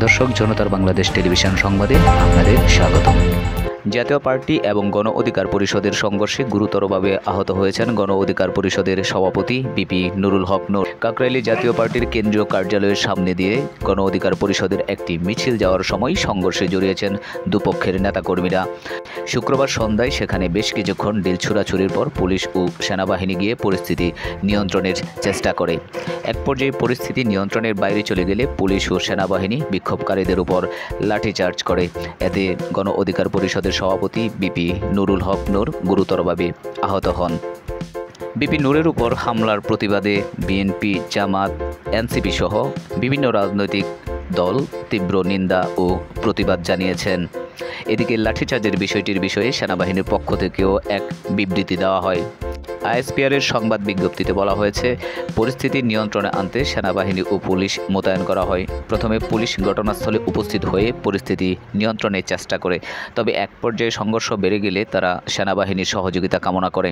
দর্শক, জনতার বাংলাদেশ টেলিভিশন সংবাদে আপনাদের স্বাগতম। জাতীয় পার্টি এবং গণ অধিকার পরিষদের সংঘর্ষে গুরুতরভাবে আহত হয়েছেন গণ অধিকার পরিষদের সভাপতি বিপি নুরুল হক নূর। কাকরাইলে জাতীয় পার্টির কেন্দ্রীয় কার্যালয়ের সামনে দিয়ে গণ অধিকার পরিষদের একটি মিছিল যাওয়ার সময় সংঘর্ষে জড়িয়েছেন দুপক্ষের নেতাকর্মীরা। শুক্রবার সন্ধ্যায় সেখানে বেশ কিছুক্ষণ ঢিল ছুড়াছুড়ির পর পুলিশ ও সেনাবাহিনী গিয়ে পরিস্থিতি নিয়ন্ত্রণের চেষ্টা করে। এক পর্যায়ে পরিস্থিতি নিয়ন্ত্রণের বাইরে চলে গেলে পুলিশ ও সেনাবাহিনী বিক্ষোভকারীদের উপর লাঠিচার্জ করে। এতে গণ অধিকার পরিষদের সভাপতি বিপি নুরুল হক নূর গুরুতরভাবে আহত হন। বিপি নূরের উপর হামলার প্রতিবাদে বিএনপি, জামাত, এনসিপি সহ বিভিন্ন রাজনৈতিক দল তীব্র নিন্দা ও প্রতিবাদ জানিয়েছেন। এদিকে লাঠিচার্জের বিষয়টির বিষয়ে সেনাবাহিনীর পক্ষ থেকেও এক বিবৃতি দেওয়া হয়। আইএসপিআরের সংবাদ বিজ্ঞপ্তিতে বলা হয়েছে, পরিস্থিতি নিয়ন্ত্রণে আনতে সেনাবাহিনী ও পুলিশ মোতায়েন করা হয়। প্রথমে পুলিশ ঘটনাস্থলে উপস্থিত হয়ে পরিস্থিতি নিয়ন্ত্রণের চেষ্টা করে, তবে এক পর্যায়ে সংঘর্ষ বেড়ে গেলে তারা সেনাবাহিনীর সহযোগিতা কামনা করে।